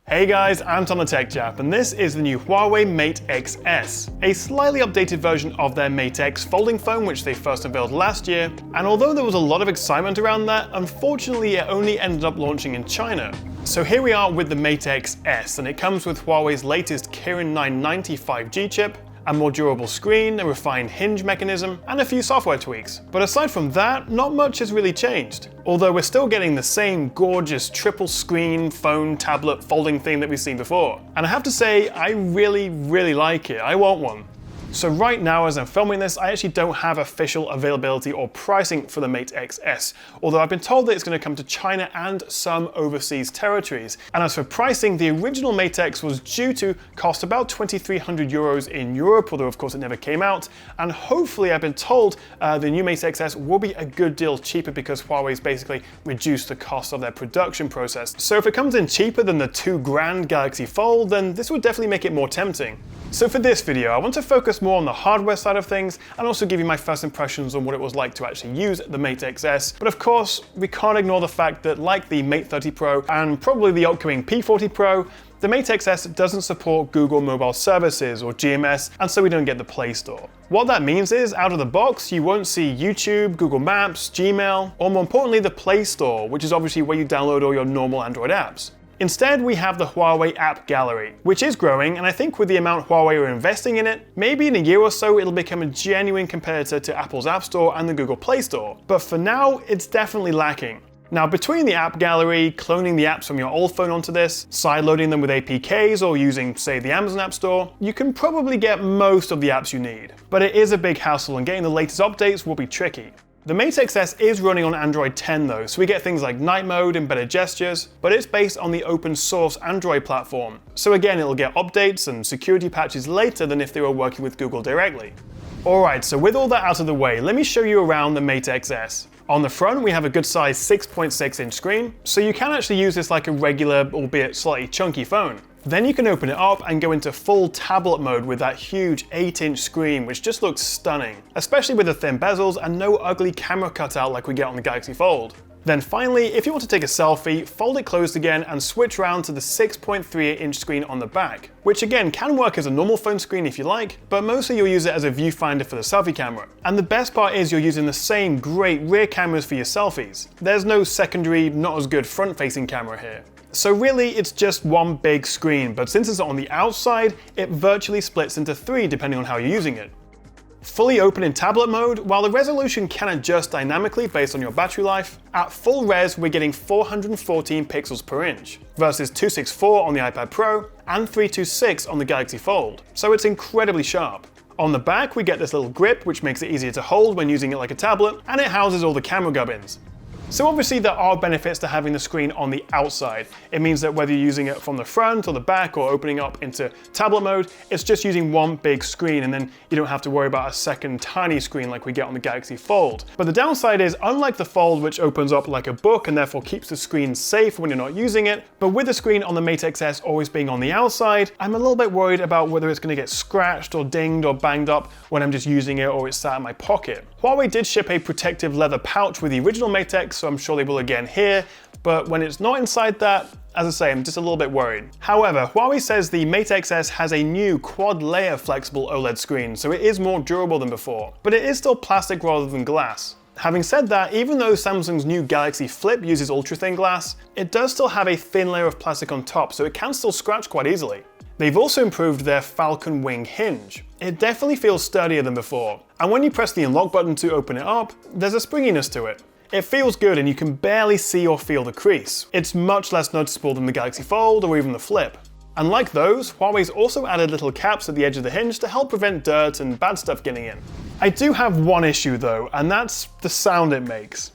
Hey guys, I'm Tom the Tech Chap, and this is the new Huawei Mate XS, a slightly updated version of their Mate X folding phone which they first unveiled last year, and although there was a lot of excitement around that, unfortunately it only ended up launching in China. So here we are with the Mate XS, and it comes with Huawei's latest Kirin 990 5G chip, a more durable screen, a refined hinge mechanism, and a few software tweaks. But aside from that, not much has really changed. Although we're still getting the same gorgeous triple screen, phone, tablet, folding thing that we've seen before. And I have to say, I really like it. I want one. So right now, as I'm filming this, I actually don't have official availability or pricing for the Mate XS, although I've been told that it's going to come to China and some overseas territories. And as for pricing, the original Mate X was due to cost about 2,300 euros in Europe, although of course it never came out. And hopefully, I've been told the new Mate XS will be a good deal cheaper because Huawei's basically reduced the cost of their production process. So if it comes in cheaper than the $2,000 Galaxy Fold, then this would definitely make it more tempting. So for this video, I want to focus more on the hardware side of things and also give you my first impressions on what it was like to actually use the Mate XS. But of course, we can't ignore the fact that like the Mate 30 Pro and probably the upcoming P40 Pro, the Mate XS doesn't support Google Mobile Services or GMS, and so we don't get the Play Store. What that means is, out of the box, you won't see YouTube, Google Maps, Gmail, or more importantly, the Play Store, which is obviously where you download all your normal Android apps. Instead, we have the Huawei App Gallery, which is growing, and I think with the amount Huawei are investing in it, maybe in a year or so it'll become a genuine competitor to Apple's App Store and the Google Play Store. But for now, it's definitely lacking. Now, between the App Gallery, cloning the apps from your old phone onto this, sideloading them with APKs, or using, say, the Amazon App Store, you can probably get most of the apps you need. But it is a big hassle, and getting the latest updates will be tricky. The Mate XS is running on Android 10 though, so we get things like night mode and better gestures, but it's based on the open source Android platform. So again, it'll get updates and security patches later than if they were working with Google directly. Alright, so with all that out of the way, let me show you around the Mate XS. On the front, we have a good size 6.6-inch screen, so you can actually use this like a regular, albeit slightly chunky phone. Then you can open it up and go into full tablet mode with that huge 8-inch screen, which just looks stunning, especially with the thin bezels and no ugly camera cutout like we get on the Galaxy Fold. Then finally, if you want to take a selfie, fold it closed again and switch around to the 6.38-inch screen on the back, which again can work as a normal phone screen if you like, but mostly you'll use it as a viewfinder for the selfie camera. And the best part is you're using the same great rear cameras for your selfies. There's no secondary, not as good front-facing camera here. So really, it's just one big screen, but since it's on the outside, it virtually splits into three depending on how you're using it. Fully open in tablet mode, while the resolution can adjust dynamically based on your battery life, at full res we're getting 414 pixels per inch, versus 264 on the iPad Pro and 326 on the Galaxy Fold, so it's incredibly sharp. On the back we get this little grip which makes it easier to hold when using it like a tablet, and it houses all the camera gubbins. So obviously there are benefits to having the screen on the outside. It means that whether you're using it from the front or the back or opening up into tablet mode, it's just using one big screen and then you don't have to worry about a second tiny screen like we get on the Galaxy Fold. But the downside is, unlike the Fold which opens up like a book and therefore keeps the screen safe when you're not using it, but with the screen on the Mate XS always being on the outside, I'm a little bit worried about whether it's going to get scratched or dinged or banged up when I'm just using it or it's sat in my pocket. Huawei did ship a protective leather pouch with the original Mate X, so I'm sure they will again here, but when it's not inside that, as I say, I'm just a little bit worried. However, Huawei says the Mate XS has a new quad-layer flexible OLED screen, so it is more durable than before, but it is still plastic rather than glass. Having said that, even though Samsung's new Galaxy Flip uses ultra-thin glass, it does still have a thin layer of plastic on top, so it can still scratch quite easily. They've also improved their Falcon Wing hinge. It definitely feels sturdier than before, and when you press the unlock button to open it up, there's a springiness to it. It feels good and you can barely see or feel the crease. It's much less noticeable than the Galaxy Fold or even the Flip. And like those, Huawei's also added little caps at the edge of the hinge to help prevent dirt and bad stuff getting in. I do have one issue though, and that's the sound it makes.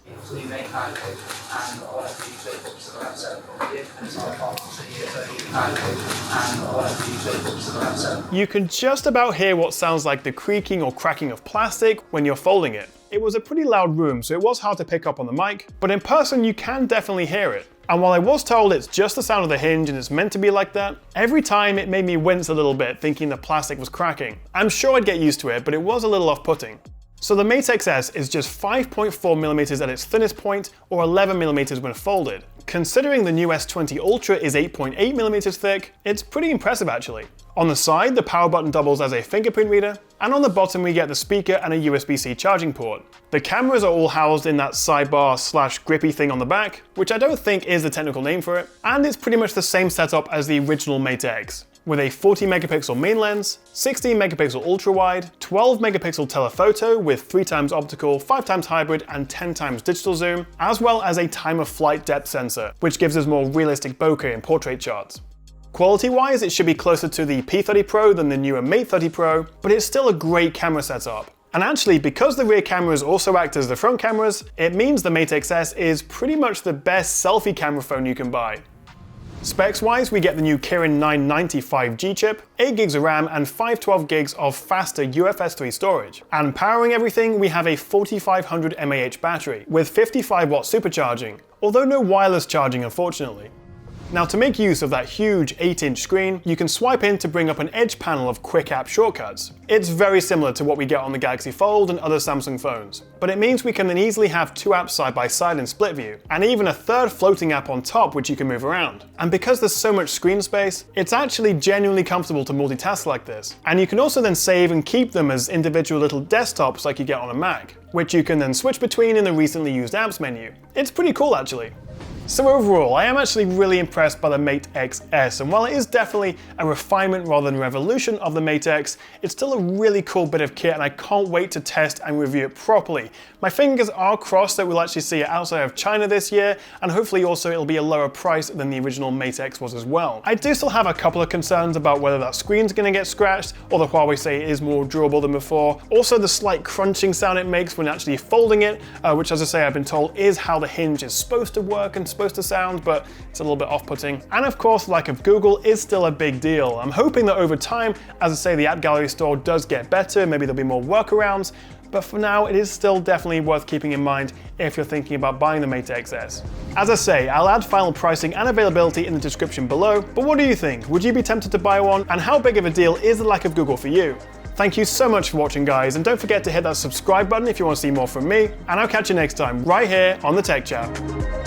You can just about hear what sounds like the creaking or cracking of plastic when you're folding it. It was a pretty loud room, so it was hard to pick up on the mic, but in person you can definitely hear it. And while I was told it's just the sound of the hinge and it's meant to be like that, every time it made me wince a little bit thinking the plastic was cracking. I'm sure I'd get used to it, but it was a little off-putting. So the Mate XS is just 5.4mm at its thinnest point, or 11mm when folded. Considering the new S20 Ultra is 8.8mm thick, it's pretty impressive actually. On the side, the power button doubles as a fingerprint reader, and on the bottom we get the speaker and a USB-C charging port. The cameras are all housed in that sidebar / grippy thing on the back, which I don't think is the technical name for it, and it's pretty much the same setup as the original Mate X, with a 40MP main lens, 16MP ultra wide, 12MP telephoto with 3x optical, 5x hybrid, and 10x digital zoom, as well as a time of flight depth sensor, which gives us more realistic bokeh and portrait shots. Quality-wise, it should be closer to the P30 Pro than the newer Mate 30 Pro, but it's still a great camera setup. And actually, because the rear cameras also act as the front cameras, it means the Mate XS is pretty much the best selfie camera phone you can buy. Specs-wise, we get the new Kirin 990 5G chip, 8GB of RAM, and 512GB of faster UFS 3 storage. And powering everything, we have a 4500 mAh battery with 55W supercharging, although no wireless charging unfortunately. Now, to make use of that huge 8-inch screen, you can swipe in to bring up an edge panel of quick app shortcuts. It's very similar to what we get on the Galaxy Fold and other Samsung phones, but it means we can then easily have two apps side by side in split view, and even a third floating app on top which you can move around. And because there's so much screen space, it's actually genuinely comfortable to multitask like this. And you can also then save and keep them as individual little desktops like you get on a Mac, which you can then switch between in the recently used apps menu. It's pretty cool actually. So overall, I am actually really impressed by the Mate XS, and while it is definitely a refinement rather than revolution of the Mate X, it's still a really cool bit of kit and I can't wait to test and review it properly. My fingers are crossed that we'll actually see it outside of China this year, and hopefully also it'll be a lower price than the original Mate X was as well. I do still have a couple of concerns about whether that screen's going to get scratched, or the Huawei say it is more durable than before. Also the slight crunching sound it makes when actually folding it, which as I say I've been told is how the hinge is supposed to work and supposed to sound, but it's a little bit off-putting. And of course, lack of Google is still a big deal. I'm hoping that over time, as I say, the App Gallery store does get better, maybe there'll be more workarounds, but for now it is still definitely worth keeping in mind if you're thinking about buying the Mate XS. As I say, I'll add final pricing and availability in the description below, but what do you think? Would you be tempted to buy one? And how big of a deal is the lack of Google for you? Thank you so much for watching, guys, and don't forget to hit that subscribe button if you want to see more from me, and I'll catch you next time right here on the Tech Chap.